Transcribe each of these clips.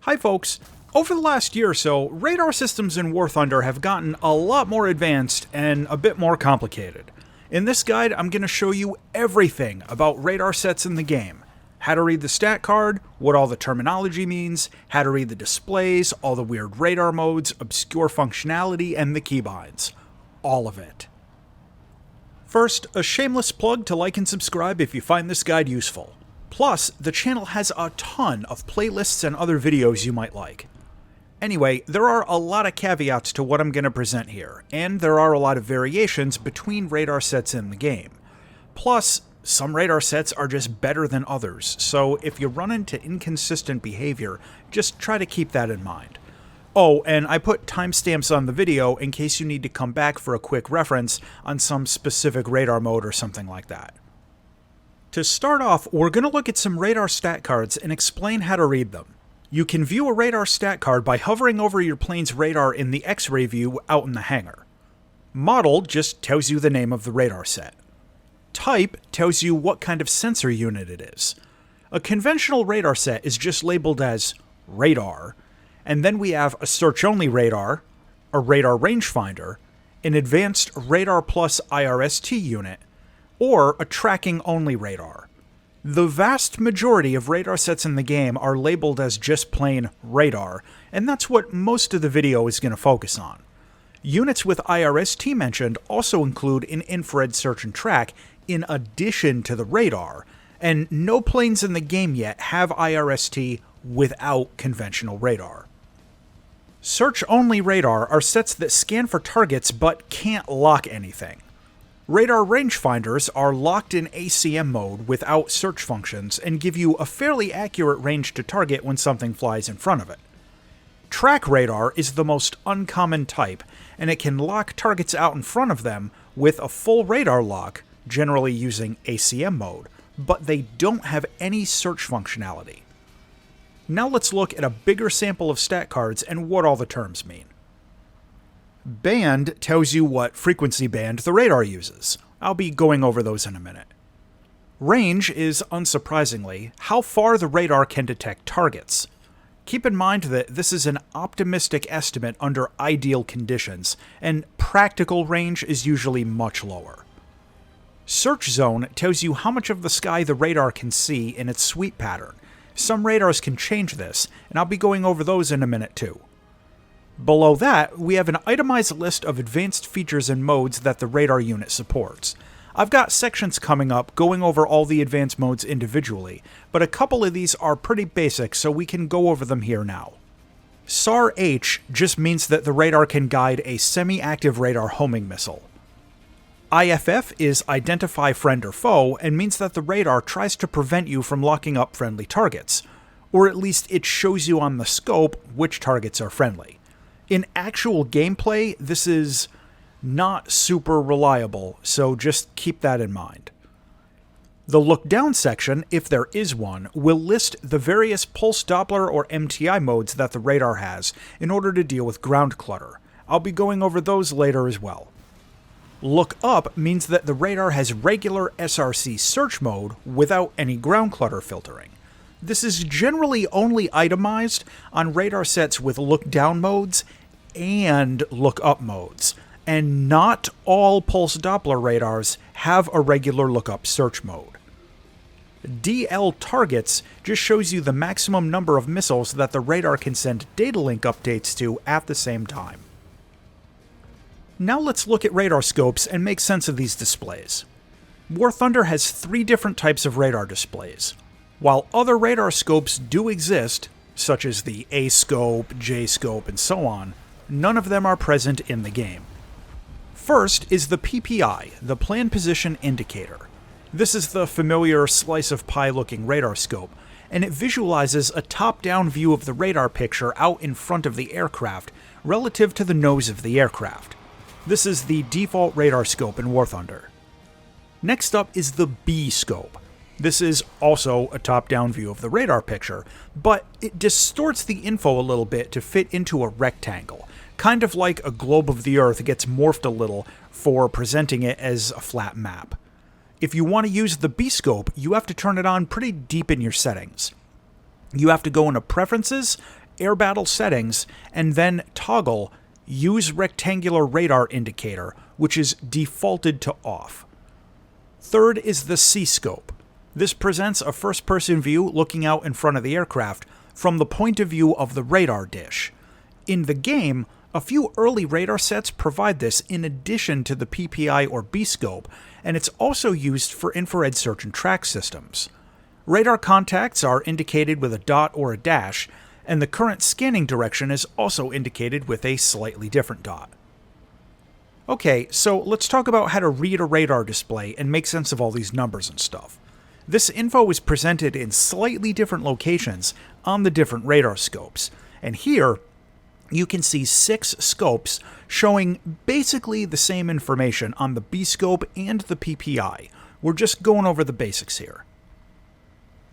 Hi folks! Over the last year or so, radar systems in War Thunder have gotten a lot more advanced and a bit more complicated. In this guide, I'm going to show you everything about radar sets in the game. How to read the stat card, what all the terminology means, how to read the displays, all the weird radar modes, obscure functionality, and the keybinds. All of it. First, a shameless plug to like and subscribe if you find this guide useful. Plus, the channel has a ton of playlists and other videos you might like. Anyway, there are a lot of caveats to what I'm going to present here, and there are a lot of variations between radar sets in the game. Plus, some radar sets are just better than others, so if you run into inconsistent behavior, just try to keep that in mind. Oh, and I put timestamps on the video in case you need to come back for a quick reference on some specific radar mode or something like that. To start off, we're going to look at some radar stat cards and explain how to read them. You can view a radar stat card by hovering over your plane's radar in the X-ray view out in the hangar. Model just tells you the name of the radar set. Type tells you what kind of sensor unit it is. A conventional radar set is just labeled as radar, and then we have a search-only radar, a radar rangefinder, an advanced radar plus IRST unit, or a tracking-only radar. The vast majority of radar sets in the game are labeled as just plain radar, and that's what most of the video is going to focus on. Units with IRST mentioned also include an infrared search and track in addition to the radar, and no planes in the game yet have IRST without conventional radar. Search-only radar are sets that scan for targets but can't lock anything. Radar rangefinders are locked in ACM mode without search functions and give you a fairly accurate range to target when something flies in front of it. Track radar is the most uncommon type, and it can lock targets out in front of them with a full radar lock, generally using ACM mode, but they don't have any search functionality. Now let's look at a bigger sample of stat cards and what all the terms mean. Band tells you what frequency band the radar uses. I'll be going over those in a minute. Range is, unsurprisingly, how far the radar can detect targets. Keep in mind that this is an optimistic estimate under ideal conditions, and practical range is usually much lower. Search zone tells you how much of the sky the radar can see in its sweep pattern. Some radars can change this, and I'll be going over those in a minute too. Below that, we have an itemized list of advanced features and modes that the radar unit supports. I've got sections coming up going over all the advanced modes individually, but a couple of these are pretty basic, so we can go over them here now. SAR-H just means that the radar can guide a semi-active radar homing missile. IFF is Identify Friend or Foe, and means that the radar tries to prevent you from locking up friendly targets, or at least it shows you on the scope which targets are friendly. In actual gameplay, this is not super reliable, so just keep that in mind. The look down section, if there is one, will list the various pulse Doppler or MTI modes that the radar has in order to deal with ground clutter. I'll be going over those later as well. Look up means that the radar has regular SRC search mode without any ground clutter filtering. This is generally only itemized on radar sets with look-down modes and look-up modes, and not all pulse Doppler radars have a regular look-up search mode. DL targets just shows you the maximum number of missiles that the radar can send data link updates to at the same time. Now let's look at radar scopes and make sense of these displays. War Thunder has 3 different types of radar displays. While other radar scopes do exist, such as the A-scope, J-scope, and so on, none of them are present in the game. First is the PPI, the Plan Position Indicator. This is the familiar slice-of-pie-looking radar scope, and it visualizes a top-down view of the radar picture out in front of the aircraft relative to the nose of the aircraft. This is the default radar scope in War Thunder. Next up is the B-scope. This is also a top-down view of the radar picture, but it distorts the info a little bit to fit into a rectangle, kind of like a globe of the Earth gets morphed a little for presenting it as a flat map. If you want to use the B-scope, you have to turn it on pretty deep in your settings. You have to go into Preferences, Air Battle Settings and then toggle Use Rectangular Radar Indicator, which is defaulted to off. Third is the C-scope. This presents a first-person view looking out in front of the aircraft from the point of view of the radar dish. In the game, a few early radar sets provide this in addition to the PPI or B-scope, and it's also used for infrared search and track systems. Radar contacts are indicated with a dot or a dash, and the current scanning direction is also indicated with a slightly different dot. Okay, so let's talk about how to read a radar display and make sense of all these numbers and stuff. This info is presented in slightly different locations on the different radar scopes, and here you can see 6 scopes showing basically the same information on the B-scope and the PPI. We're just going over the basics here.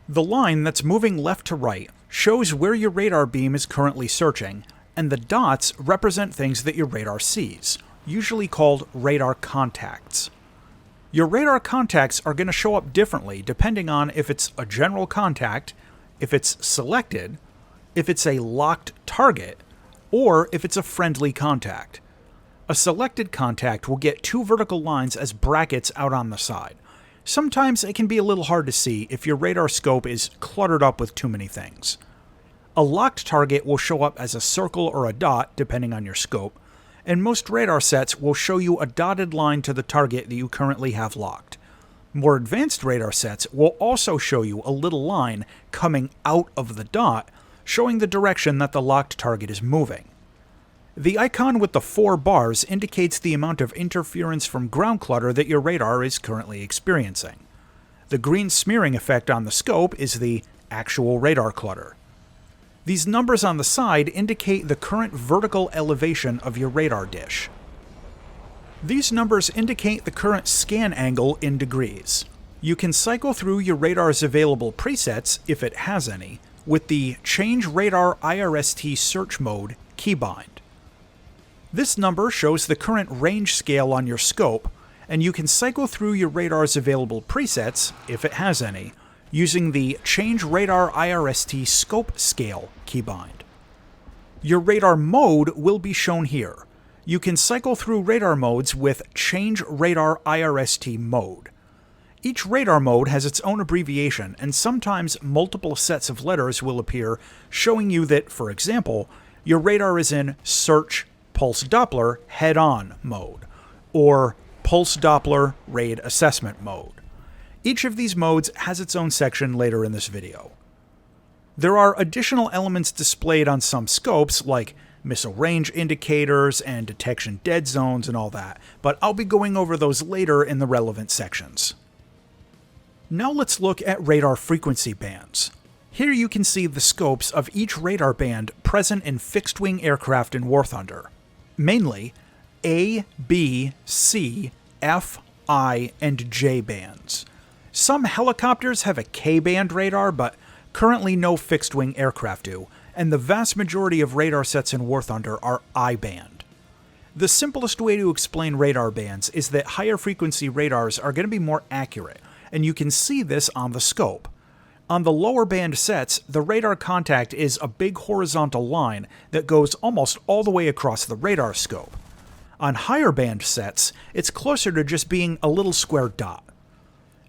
The line that's moving left to right shows where your radar beam is currently searching, and the dots represent things that your radar sees, usually called radar contacts. Your radar contacts are going to show up differently depending on if it's a general contact, if it's selected, if it's a locked target, or if it's a friendly contact. A selected contact will get 2 vertical lines as brackets out on the side. Sometimes it can be a little hard to see if your radar scope is cluttered up with too many things. A locked target will show up as a circle or a dot, depending on your scope, and most radar sets will show you a dotted line to the target that you currently have locked. More advanced radar sets will also show you a little line coming out of the dot, showing the direction that the locked target is moving. The icon with the 4 bars indicates the amount of interference from ground clutter that your radar is currently experiencing. The green smearing effect on the scope is the actual radar clutter. These numbers on the side indicate the current vertical elevation of your radar dish. These numbers indicate the current scan angle in degrees. You can cycle through your radar's available presets, if it has any, with the Change Radar IRST Search Mode keybind. This number shows the current range scale on your scope, and you can cycle through your radar's available presets, if it has any, using the Change Radar IRST Scope Scale keybind. Your radar mode will be shown here. You can cycle through radar modes with Change Radar IRST Mode. Each radar mode has its own abbreviation, and sometimes multiple sets of letters will appear, showing you that, for example, your radar is in Search Pulse Doppler Head-On mode, or Pulse Doppler Raid Assessment mode. Each of these modes has its own section later in this video. There are additional elements displayed on some scopes, like missile range indicators and detection dead zones and all that, but I'll be going over those later in the relevant sections. Now let's look at radar frequency bands. Here you can see the scopes of each radar band present in fixed-wing aircraft in War Thunder. Mainly A, B, C, F, I, and J bands. Some helicopters have a K-band radar, but currently no fixed-wing aircraft do, and the vast majority of radar sets in War Thunder are I-band. The simplest way to explain radar bands is that higher frequency radars are going to be more accurate, and you can see this on the scope. On the lower band sets, the radar contact is a big horizontal line that goes almost all the way across the radar scope. On higher band sets, it's closer to just being a little square dot.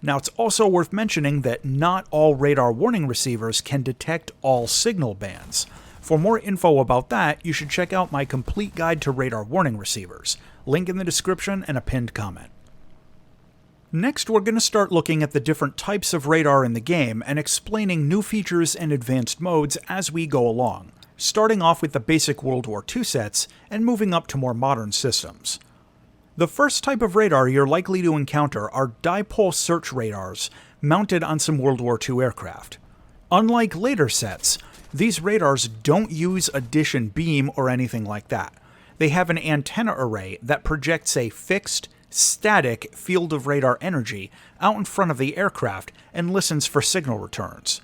Now, it's also worth mentioning that not all radar warning receivers can detect all signal bands. For more info about that, you should check out my complete guide to radar warning receivers. Link in the description and a pinned comment. Next, we're going to start looking at the different types of radar in the game and explaining new features and advanced modes as we go along, starting off with the basic World War II sets and moving up to more modern systems. The first type of radar you're likely to encounter are dipole search radars mounted on some World War II aircraft. Unlike later sets, these radars don't use a dish and beam or anything like that. They have an antenna array that projects a fixed, static field of radar energy out in front of the aircraft and listens for signal returns.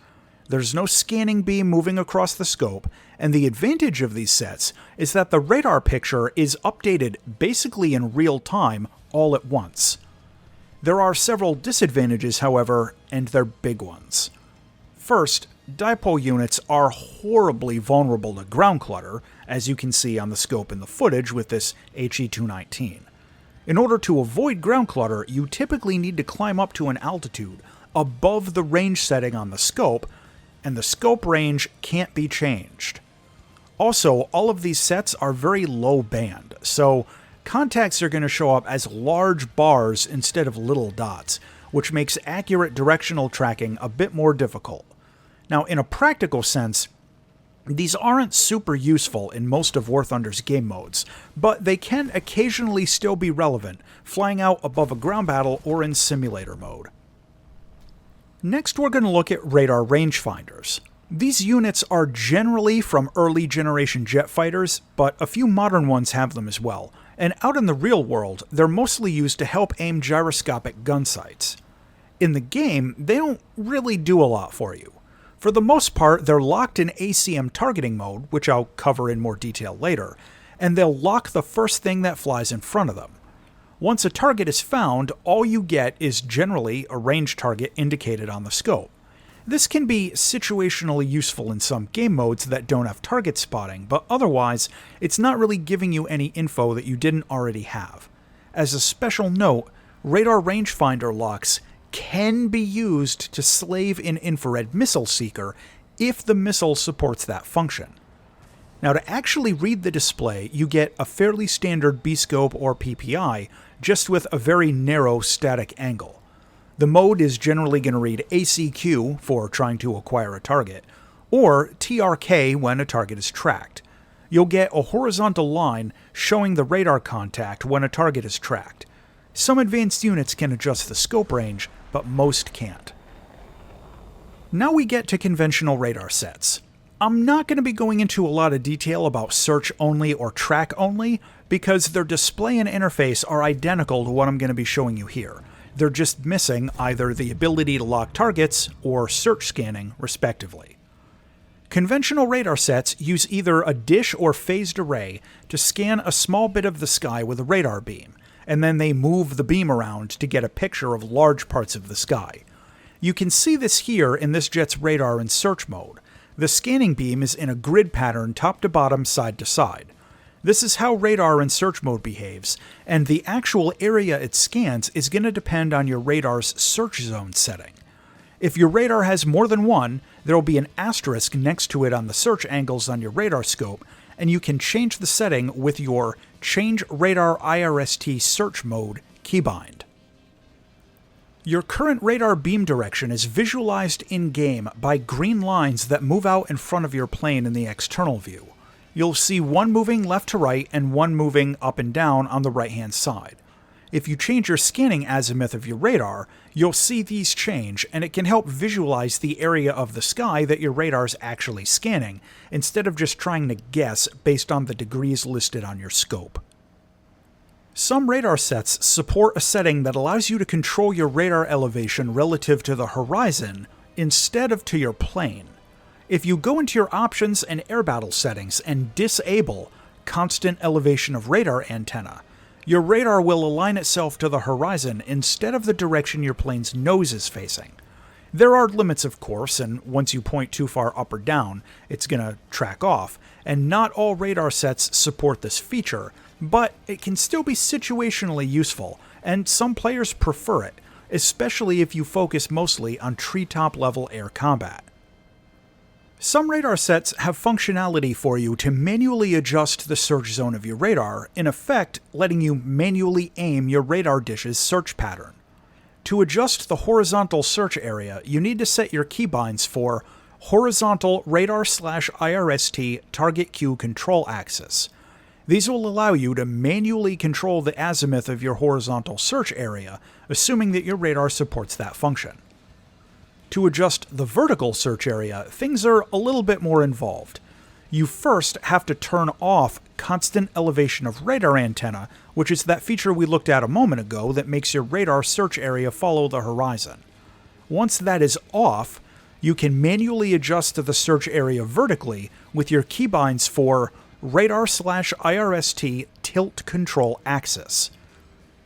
There's no scanning beam moving across the scope, and the advantage of these sets is that the radar picture is updated basically in real time all at once. There are several disadvantages, however, and they're big ones. First, dipole units are horribly vulnerable to ground clutter, as you can see on the scope in the footage with this HE219. In order to avoid ground clutter, you typically need to climb up to an altitude above the range setting on the scope, and the scope range can't be changed. Also, all of these sets are very low band, so contacts are going to show up as large bars instead of little dots, which makes accurate directional tracking a bit more difficult. Now, in a practical sense, these aren't super useful in most of War Thunder's game modes, but they can occasionally still be relevant, flying out above a ground battle or in simulator mode. Next, we're going to look at radar rangefinders. These units are generally from early generation jet fighters, but a few modern ones have them as well, and out in the real world, they're mostly used to help aim gyroscopic gun sights. In the game, they don't really do a lot for you. For the most part, they're locked in ACM targeting mode, which I'll cover in more detail later, and they'll lock the first thing that flies in front of them. Once a target is found, all you get is generally a range target indicated on the scope. This can be situationally useful in some game modes that don't have target spotting, but otherwise, it's not really giving you any info that you didn't already have. As a special note, radar rangefinder locks can be used to slave an infrared missile seeker if the missile supports that function. Now, to actually read the display, you get a fairly standard B-scope or PPI, just with a very narrow static angle. The mode is generally going to read ACQ for trying to acquire a target, or TRK when a target is tracked. You'll get a horizontal line showing the radar contact when a target is tracked. Some advanced units can adjust the scope range, but most can't. Now we get to conventional radar sets. I'm not going to be going into a lot of detail about search only or track only, because their display and interface are identical to what I'm going to be showing you here. They're just missing either the ability to lock targets or search scanning, respectively. Conventional radar sets use either a dish or phased array to scan a small bit of the sky with a radar beam, and then they move the beam around to get a picture of large parts of the sky. You can see this here in this jet's radar in search mode. The scanning beam is in a grid pattern top to bottom, side to side. This is how radar in search mode behaves, and the actual area it scans is going to depend on your radar's search zone setting. If your radar has more than one, there will be an asterisk next to it on the search angles on your radar scope, and you can change the setting with your Change Radar IRST Search Mode keybind. Your current radar beam direction is visualized in-game by green lines that move out in front of your plane in the external view. You'll see one moving left to right and one moving up and down on the right-hand side. If you change your scanning azimuth of your radar, you'll see these change, and it can help visualize the area of the sky that your radar is actually scanning, instead of just trying to guess based on the degrees listed on your scope. Some radar sets support a setting that allows you to control your radar elevation relative to the horizon instead of to your plane. If you go into your options and air battle settings and disable constant elevation of radar antenna, your radar will align itself to the horizon instead of the direction your plane's nose is facing. There are limits, of course, and once you point too far up or down, it's going to track off, and not all radar sets support this feature, but it can still be situationally useful, and some players prefer it, especially if you focus mostly on treetop level air combat. Some radar sets have functionality for you to manually adjust the search zone of your radar, in effect letting you manually aim your radar dish's search pattern. To adjust the horizontal search area, you need to set your keybinds for horizontal radar/IRST target queue control axis. These will allow you to manually control the azimuth of your horizontal search area, assuming that your radar supports that function. To adjust the vertical search area, things are a little bit more involved. You first have to turn off constant elevation of radar antenna, which is that feature we looked at a moment ago that makes your radar search area follow the horizon. Once that is off, you can manually adjust the search area vertically with your keybinds for radar/IRST tilt control axis.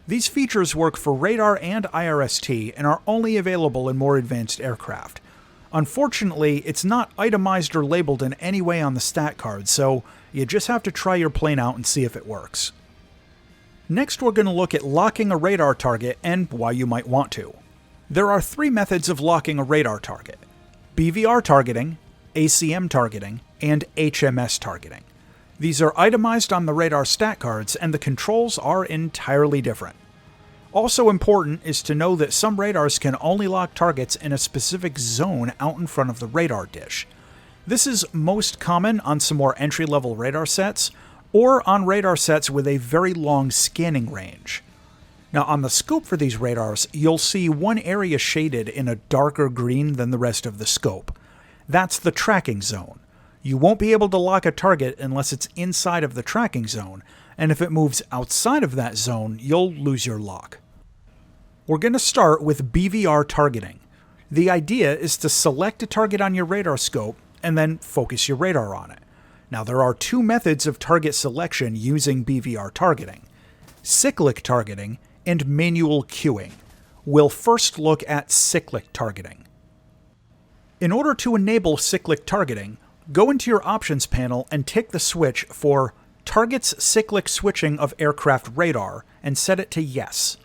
These features work for radar and IRST and are only available in more advanced aircraft. Unfortunately, it's not itemized or labeled in any way on the stat card, so you just have to try your plane out and see if it works. Next, we're going to look at locking a radar target and why you might want to. There are 3 methods of locking a radar target: BVR targeting, ACM targeting, and HMS targeting. These are itemized on the radar stat cards, and the controls are entirely different. Also important is to know that some radars can only lock targets in a specific zone out in front of the radar dish. This is most common on some more entry-level radar sets, or on radar sets with a very long scanning range. Now, on the scope for these radars, you'll see one area shaded in a darker green than the rest of the scope. That's the tracking zone. You won't be able to lock a target unless it's inside of the tracking zone, and if it moves outside of that zone, you'll lose your lock. We're going to start with BVR targeting. The idea is to select a target on your radar scope and then focus your radar on it. Now, there are 2 methods of target selection using BVR targeting: cyclic targeting and manual cueing. We'll first look at cyclic targeting. In order to enable cyclic targeting, go into your options panel and tick the switch for Targets Cyclic Switching of Aircraft Radar and set it to Yes.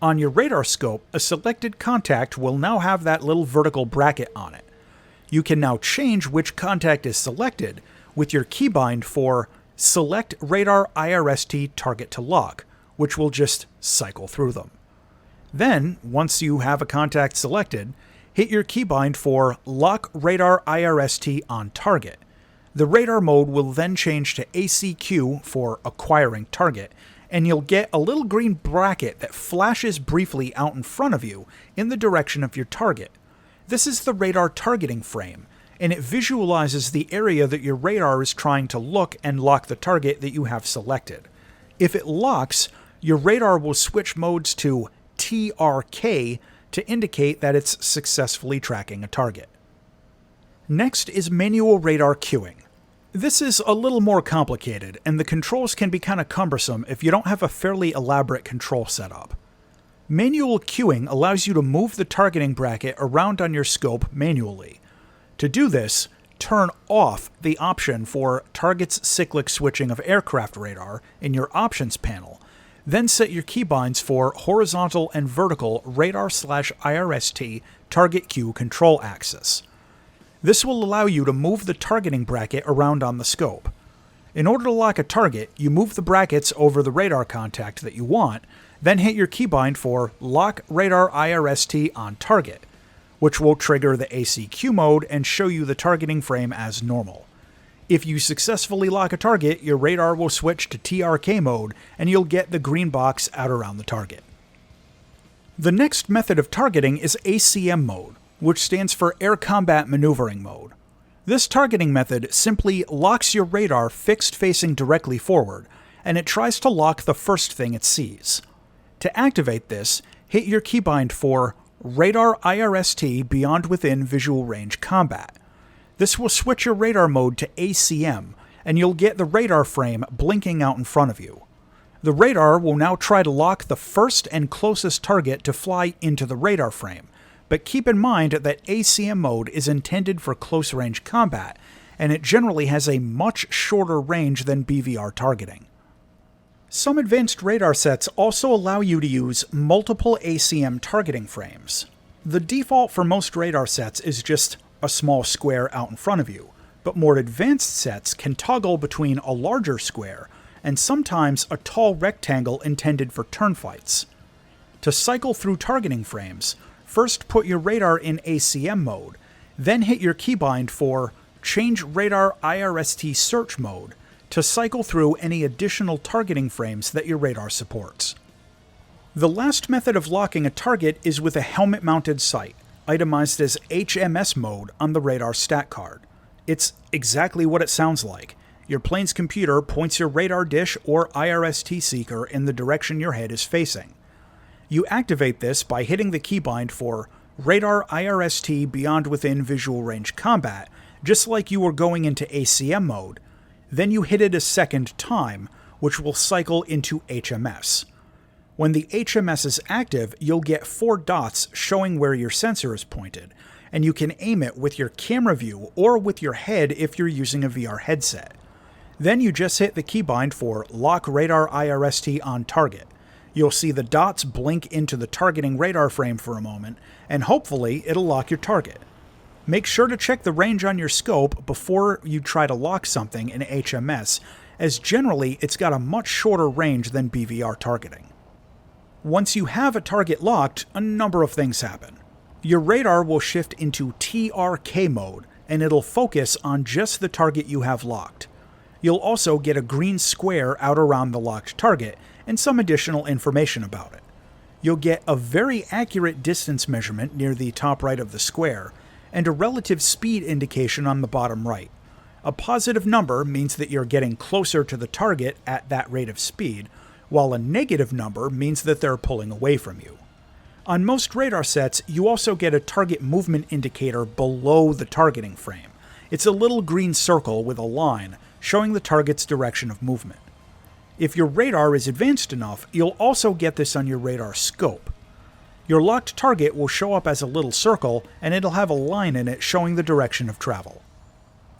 On your radar scope, a selected contact will now have that little vertical bracket on it. You can now change which contact is selected with your keybind for Select Radar IRST Target to Lock, which will just cycle through them. Then, once you have a contact selected, hit your keybind for Lock Radar IRST on Target. The radar mode will then change to ACQ for Acquiring Target, and you'll get a little green bracket that flashes briefly out in front of you in the direction of your target. This is the radar targeting frame, and it visualizes the area that your radar is trying to look and lock the target that you have selected. If it locks, your radar will switch modes to TRK to indicate that it's successfully tracking a target. Next is manual radar cueing. This is a little more complicated, and the controls can be kind of cumbersome if you don't have a fairly elaborate control setup. Manual cueing allows you to move the targeting bracket around on your scope manually. To do this, turn off the option for Targets Cyclic Switching of Aircraft Radar in your options panel, then set your keybinds for horizontal and vertical radar/IRST target cue control axis. This will allow you to move the targeting bracket around on the scope. In order to lock a target, you move the brackets over the radar contact that you want, then hit your keybind for Lock Radar IRST on Target, which will trigger the ACQ mode and show you the targeting frame as normal. If you successfully lock a target, your radar will switch to TRK mode and you'll get the green box out around the target. The next method of targeting is ACM mode, which stands for Air Combat Maneuvering Mode. This targeting method simply locks your radar fixed facing directly forward, and it tries to lock the first thing it sees. To activate this, hit your keybind for Radar IRST Beyond Within Visual Range Combat. This will switch your radar mode to ACM, and you'll get the radar frame blinking out in front of you. The radar will now try to lock the first and closest target to fly into the radar frame, but keep in mind that ACM mode is intended for close-range combat, and it generally has a much shorter range than BVR targeting. Some advanced radar sets also allow you to use multiple ACM targeting frames. The default for most radar sets is just a small square out in front of you, but more advanced sets can toggle between a larger square and sometimes a tall rectangle intended for turn fights. To cycle through targeting frames, first put your radar in ACM mode, then hit your keybind for Change Radar IRST Search Mode to cycle through any additional targeting frames that your radar supports. The last method of locking a target is with a helmet-mounted sight, itemized as HMS mode on the radar stat card. It's exactly what it sounds like. Your plane's computer points your radar dish or IRST seeker in the direction your head is facing. You activate this by hitting the keybind for Radar IRST Beyond Within Visual Range Combat, just like you were going into ACM mode. Then you hit it a second time, which will cycle into HMS. When the HMS is active, you'll get 4 dots showing where your sensor is pointed, and you can aim it with your camera view or with your head if you're using a VR headset. Then you just hit the keybind for Lock Radar IRST on Target. You'll see the dots blink into the targeting radar frame for a moment, and hopefully it'll lock your target. Make sure to check the range on your scope before you try to lock something in HMS, as generally it's got a much shorter range than BVR targeting. Once you have a target locked, a number of things happen. Your radar will shift into TRK mode, and it'll focus on just the target you have locked. You'll also get a green square out around the locked target, and some additional information about it. You'll get a very accurate distance measurement near the top right of the square, and a relative speed indication on the bottom right. A positive number means that you're getting closer to the target at that rate of speed, while a negative number means that they're pulling away from you. On most radar sets, you also get a target movement indicator below the targeting frame. It's a little green circle with a line showing the target's direction of movement. If your radar is advanced enough, you'll also get this on your radar scope. Your locked target will show up as a little circle, and it'll have a line in it showing the direction of travel.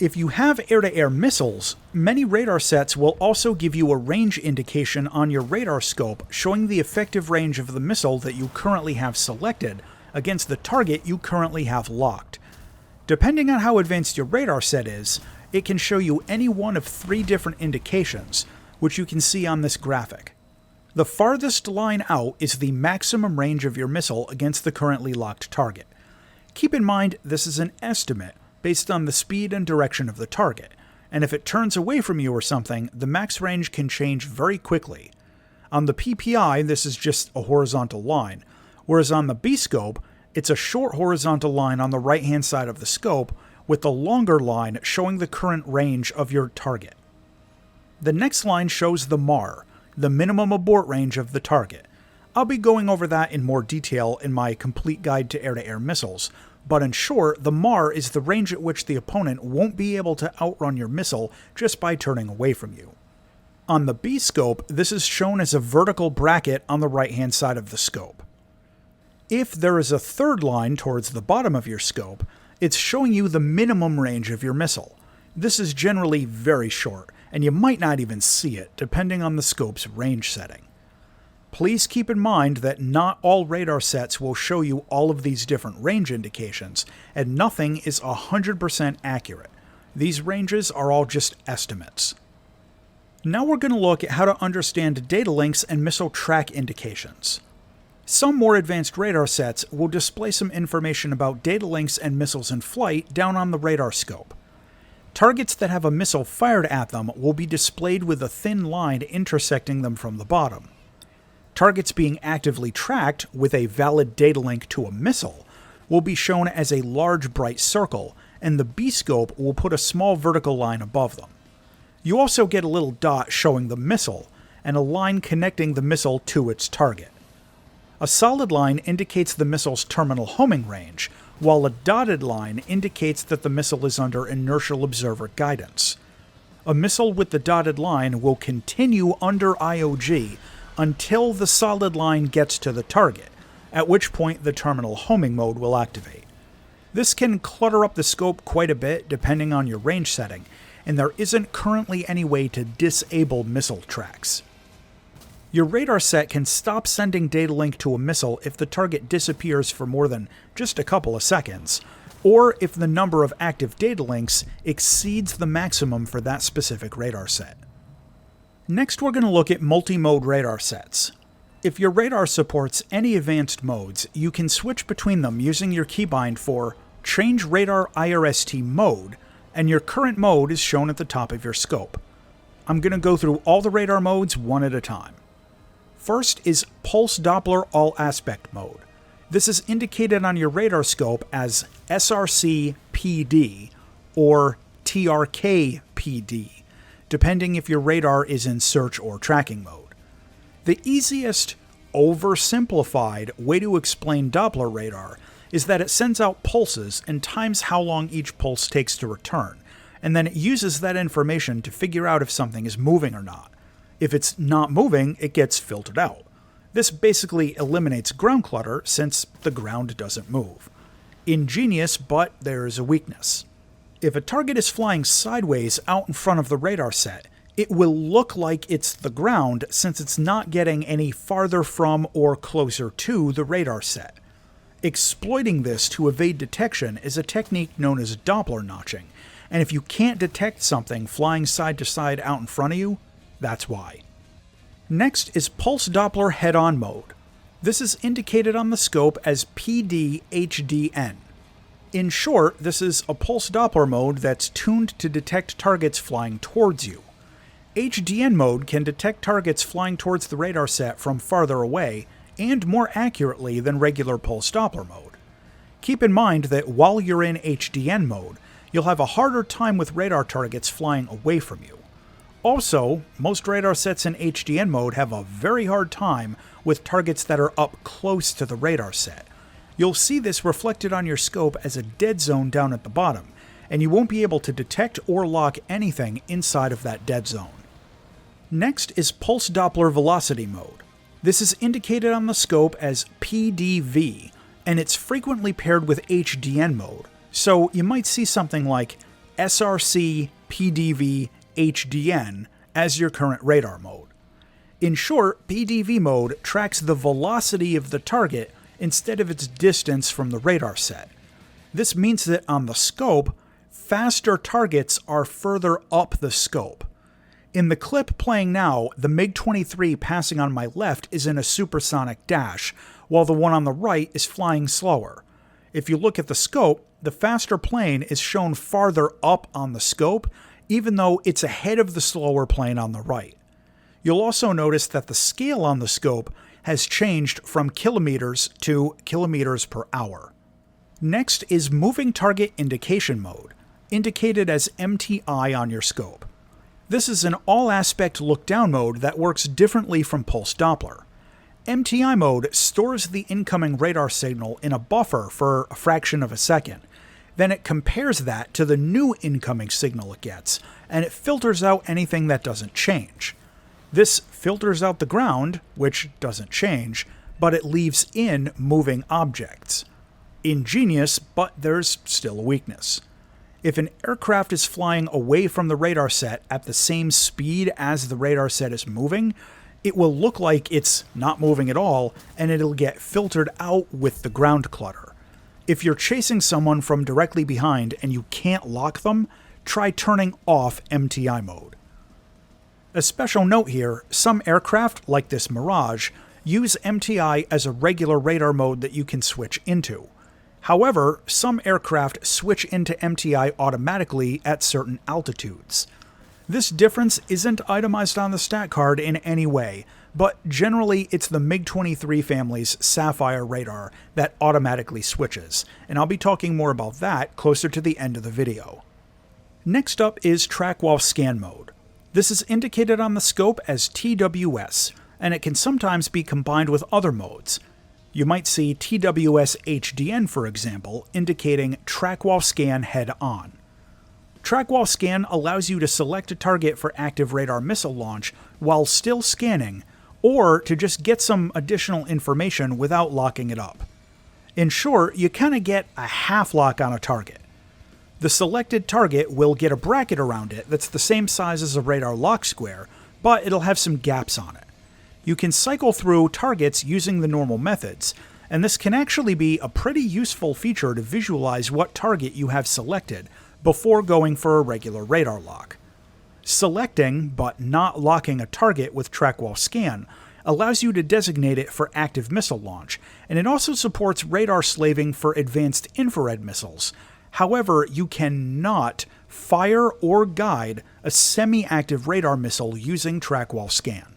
If you have air-to-air missiles, many radar sets will also give you a range indication on your radar scope showing the effective range of the missile that you currently have selected against the target you currently have locked. Depending on how advanced your radar set is, it can show you any one of 3 different indications, which you can see on this graphic. The farthest line out is the maximum range of your missile against the currently locked target. Keep in mind this is an estimate based on the speed and direction of the target, and if it turns away from you or something, the max range can change very quickly. On the PPI, this is just a horizontal line, whereas on the B-scope, it's a short horizontal line on the right-hand side of the scope with the longer line showing the current range of your target. The next line shows the MAR, the minimum abort range of the target. I'll be going over that in more detail in my complete guide to air-to-air missiles, but in short, the MAR is the range at which the opponent won't be able to outrun your missile just by turning away from you. On the B-scope, this is shown as a vertical bracket on the right-hand side of the scope. If there is a third line towards the bottom of your scope, it's showing you the minimum range of your missile. This is generally very short, and you might not even see it, depending on the scope's range setting. Please keep in mind that not all radar sets will show you all of these different range indications, and nothing is 100% accurate. These ranges are all just estimates. Now we're going to look at how to understand data links and missile track indications. Some more advanced radar sets will display some information about data links and missiles in flight down on the radar scope. Targets that have a missile fired at them will be displayed with a thin line intersecting them from the bottom. Targets being actively tracked with a valid data link to a missile will be shown as a large bright circle, and the B-scope will put a small vertical line above them. You also get a little dot showing the missile, and a line connecting the missile to its target. A solid line indicates the missile's terminal homing range, while a dotted line indicates that the missile is under inertial observer guidance. A missile with the dotted line will continue under IOG until the solid line gets to the target, at which point the terminal homing mode will activate. This can clutter up the scope quite a bit depending on your range setting, and there isn't currently any way to disable missile tracks. Your radar set can stop sending data link to a missile if the target disappears for more than just a couple of seconds, or if the number of active data links exceeds the maximum for that specific radar set. Next, we're going to look at multimode radar sets. If your radar supports any advanced modes, you can switch between them using your keybind for Change Radar IRST Mode, and your current mode is shown at the top of your scope. I'm going to go through all the radar modes one at a time. First is Pulse Doppler All Aspect Mode. This is indicated on your radar scope as SRC PD or TRK PD, depending if your radar is in search or tracking mode. The easiest, oversimplified way to explain Doppler radar is that it sends out pulses and times how long each pulse takes to return, and then it uses that information to figure out if something is moving or not. If it's not moving, it gets filtered out. This basically eliminates ground clutter since the ground doesn't move. Ingenious, but there's a weakness. If a target is flying sideways out in front of the radar set, it will look like it's the ground since it's not getting any farther from or closer to the radar set. Exploiting this to evade detection is a technique known as Doppler notching, and if you can't detect something flying side to side out in front of you, that's why. Next is Pulse Doppler Head-On mode. This is indicated on the scope as PD-HDN. In short, this is a pulse Doppler mode that's tuned to detect targets flying towards you. HDN mode can detect targets flying towards the radar set from farther away, and more accurately than regular pulse Doppler mode. Keep in mind that while you're in HDN mode, you'll have a harder time with radar targets flying away from you. Also, most radar sets in HDN mode have a very hard time with targets that are up close to the radar set. You'll see this reflected on your scope as a dead zone down at the bottom, and you won't be able to detect or lock anything inside of that dead zone. Next is Pulse Doppler Velocity mode. This is indicated on the scope as PDV, and it's frequently paired with HDN mode, so you might see something like SRC PDV HDN as your current radar mode. In short, PDV mode tracks the velocity of the target instead of its distance from the radar set. This means that on the scope, faster targets are further up the scope. In the clip playing now, the MiG-23 passing on my left is in a supersonic dash, while the one on the right is flying slower. If you look at the scope, the faster plane is shown farther up on the scope, even though it's ahead of the slower plane on the right. You'll also notice that the scale on the scope has changed from kilometers to kilometers per hour. Next is Moving Target Indication mode, indicated as MTI on your scope. This is an all-aspect look-down mode that works differently from Pulse Doppler. MTI mode stores the incoming radar signal in a buffer for a fraction of a second. Then it compares that to the new incoming signal it gets, and it filters out anything that doesn't change. This filters out the ground, which doesn't change, but it leaves in moving objects. Ingenious, but there's still a weakness. If an aircraft is flying away from the radar set at the same speed as the radar set is moving, it will look like it's not moving at all, and it'll get filtered out with the ground clutter. If you're chasing someone from directly behind and you can't lock them, try turning off MTI mode. A special note here, some aircraft, like this Mirage, use MTI as a regular radar mode that you can switch into. However, some aircraft switch into MTI automatically at certain altitudes. This difference isn't itemized on the stat card in any way, but generally it's the MiG-23 family's Sapphire radar that automatically switches, and I'll be talking more about that closer to the end of the video. Next up is Track While Scan mode. This is indicated on the scope as TWS, and it can sometimes be combined with other modes. You might see TWS HDN, for example, indicating Track While Scan Head-On. Track While Scan allows you to select a target for active radar missile launch while still scanning, or to just get some additional information without locking it up. In short, you kind of get a half lock on a target. The selected target will get a bracket around it that's the same size as a radar lock square, but it'll have some gaps on it. You can cycle through targets using the normal methods, and this can actually be a pretty useful feature to visualize what target you have selected before going for a regular radar lock. Selecting, but not locking a target with Track While Scan allows you to designate it for active missile launch, and it also supports radar slaving for advanced infrared missiles. However, you cannot fire or guide a semi-active radar missile using Track While Scan.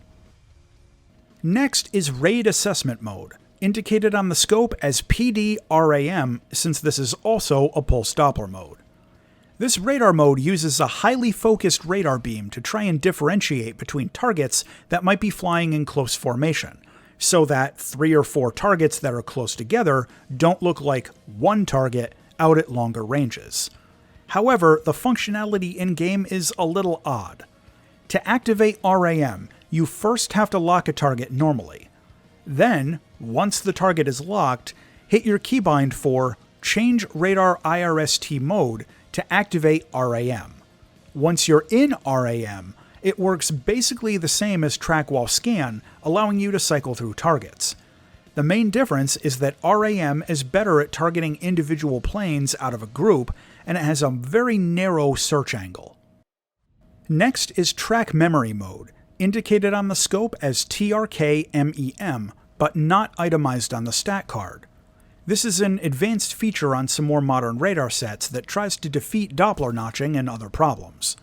Next is Raid Assessment mode, indicated on the scope as PD-RAM since this is also a Pulse Doppler mode. This radar mode uses a highly focused radar beam to try and differentiate between targets that might be flying in close formation, so that 3 or 4 targets that are close together don't look like one target out at longer ranges. However, the functionality in-game is a little odd. To activate RAM, you first have to lock a target normally. Then, once the target is locked, hit your keybind for change radar IRST mode to activate RAM. Once you're in RAM, it works basically the same as track while scan, allowing you to cycle through targets. The main difference is that RAM is better at targeting individual planes out of a group, and it has a very narrow search angle. Next is track memory mode, indicated on the scope as TRK-MEM, but not itemized on the stat card. This is an advanced feature on some more modern radar sets that tries to defeat Doppler notching and other problems.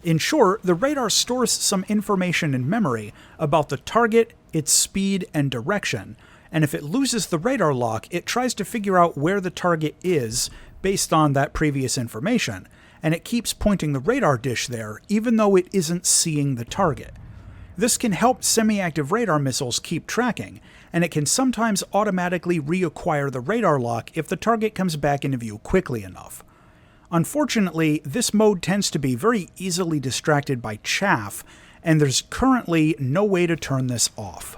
In short, the radar stores some information in memory about the target, its speed, and direction, and if it loses the radar lock, it tries to figure out where the target is based on that previous information, and it keeps pointing the radar dish there even though it isn't seeing the target. This can help semi-active radar missiles keep tracking, and it can sometimes automatically reacquire the radar lock if the target comes back into view quickly enough. Unfortunately, this mode tends to be very easily distracted by chaff, and there's currently no way to turn this off.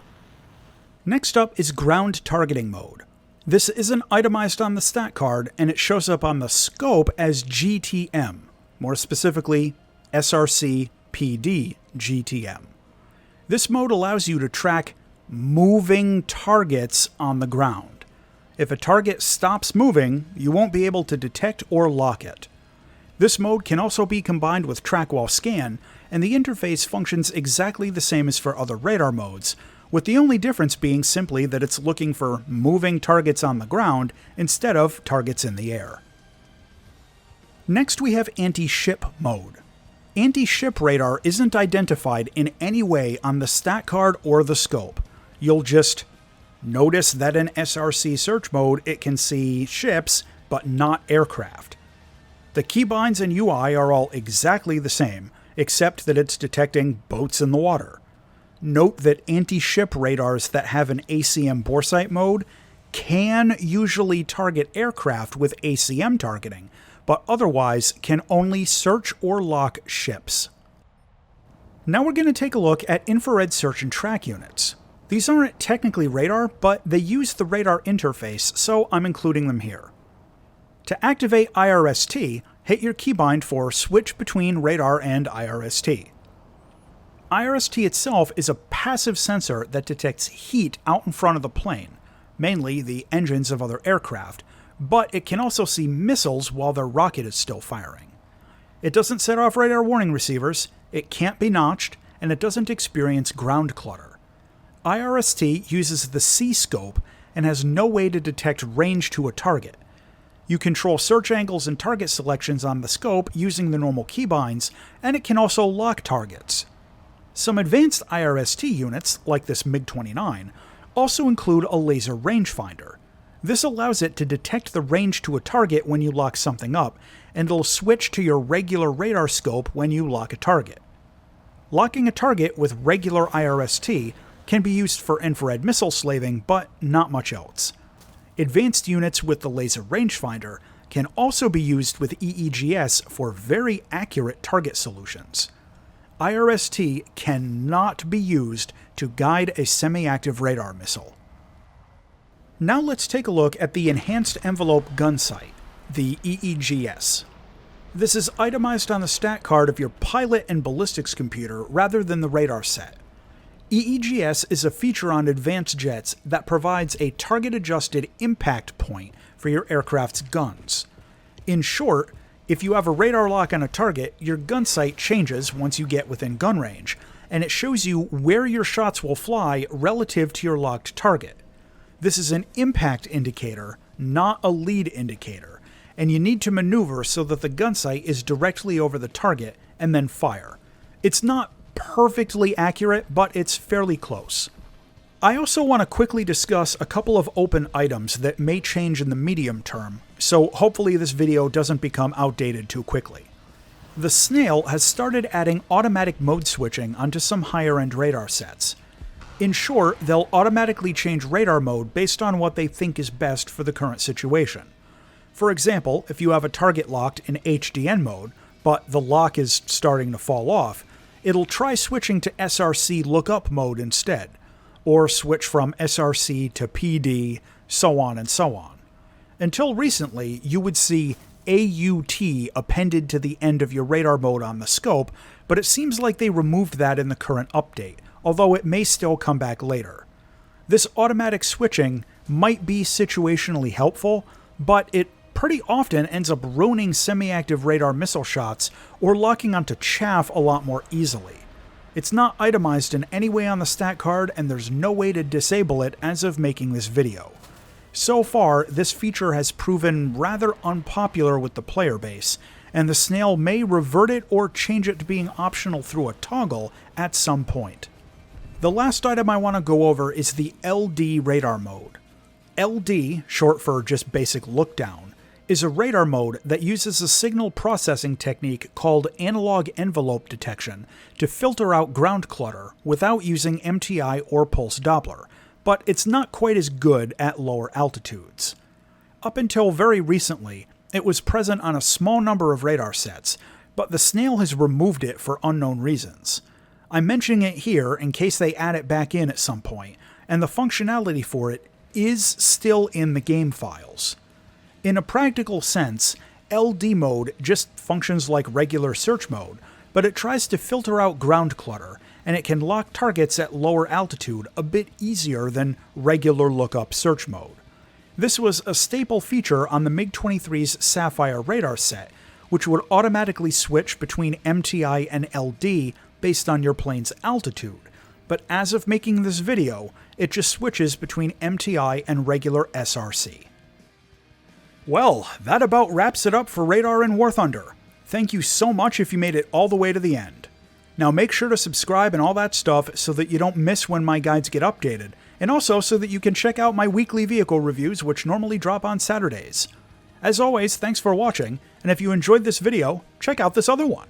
Next up is ground targeting mode. This isn't itemized on the stat card, and it shows up on the scope as GTM, more specifically SRC PD GTM. This mode allows you to track moving targets on the ground. If a target stops moving, you won't be able to detect or lock it. This mode can also be combined with track while scan, and the interface functions exactly the same as for other radar modes, with the only difference being simply that it's looking for moving targets on the ground instead of targets in the air. Next we have anti-ship mode. Anti-ship radar isn't identified in any way on the stat card or the scope. You'll just notice that in SRC search mode it can see ships, but not aircraft. The keybinds and UI are all exactly the same, except that it's detecting boats in the water. Note that anti-ship radars that have an ACM boresight mode can usually target aircraft with ACM targeting, but otherwise can only search or lock ships. Now we're going to take a look at infrared search and track units. These aren't technically radar, but they use the radar interface, so I'm including them here. To activate IRST, hit your keybind for switch between radar and IRST. IRST itself is a passive sensor that detects heat out in front of the plane, mainly the engines of other aircraft, but it can also see missiles while their rocket is still firing. It doesn't set off radar warning receivers, it can't be notched, and it doesn't experience ground clutter. IRST uses the C-scope and has no way to detect range to a target. You control search angles and target selections on the scope using the normal keybinds, and it can also lock targets. Some advanced IRST units, like this MiG-29, also include a laser rangefinder. This allows it to detect the range to a target when you lock something up, and it'll switch to your regular radar scope when you lock a target. Locking a target with regular IRST can be used for infrared missile slaving, but not much else. Advanced units with the laser rangefinder can also be used with EEGS for very accurate target solutions. IRST cannot be used to guide a semi-active radar missile. Now let's take a look at the Enhanced Envelope Gun Sight, the EEGS. This is itemized on the stat card of your pilot and ballistics computer rather than the radar set. EEGS is a feature on advanced jets that provides a target-adjusted impact point for your aircraft's guns. In short, if you have a radar lock on a target, your gun sight changes once you get within gun range, and it shows you where your shots will fly relative to your locked target. This is an impact indicator, not a lead indicator, and you need to maneuver so that the gun sight is directly over the target and then fire. It's not perfectly accurate, but it's fairly close. I also want to quickly discuss a couple of open items that may change in the medium term, so hopefully this video doesn't become outdated too quickly. The Snail has started adding automatic mode switching onto some higher-end radar sets. In short, they'll automatically change radar mode based on what they think is best for the current situation. For example, if you have a target locked in HDN mode, but the lock is starting to fall off, it'll try switching to SRC lookup mode instead, or switch from SRC to PD, so on and so on. Until recently, you would see AUT appended to the end of your radar mode on the scope, but it seems like they removed that in the current update, although it may still come back later. This automatic switching might be situationally helpful, but it pretty often ends up ruining semi-active radar missile shots or locking onto chaff a lot more easily. It's not itemized in any way on the stat card, and there's no way to disable it as of making this video. So far, this feature has proven rather unpopular with the player base, and the snail may revert it or change it to being optional through a toggle at some point. The last item I want to go over is the LD radar mode. LD, short for just basic look down, is a radar mode that uses a signal processing technique called analog envelope detection to filter out ground clutter without using MTI or pulse Doppler, but it's not quite as good at lower altitudes. Up until very recently, it was present on a small number of radar sets, but the snail has removed it for unknown reasons. I'm mentioning it here in case they add it back in at some point, and the functionality for it is still in the game files. In a practical sense, LD mode just functions like regular search mode, but it tries to filter out ground clutter, and it can lock targets at lower altitude a bit easier than regular lookup search mode. This was a staple feature on the MiG-23's Sapphire radar set, which would automatically switch between MTI and LD based on your plane's altitude, but as of making this video, it just switches between MTI and regular SRC. Well, that about wraps it up for Radar in War Thunder. Thank you so much if you made it all the way to the end. Now make sure to subscribe and all that stuff so that you don't miss when my guides get updated, and also so that you can check out my weekly vehicle reviews which normally drop on Saturdays. As always, thanks for watching, and if you enjoyed this video, check out this other one.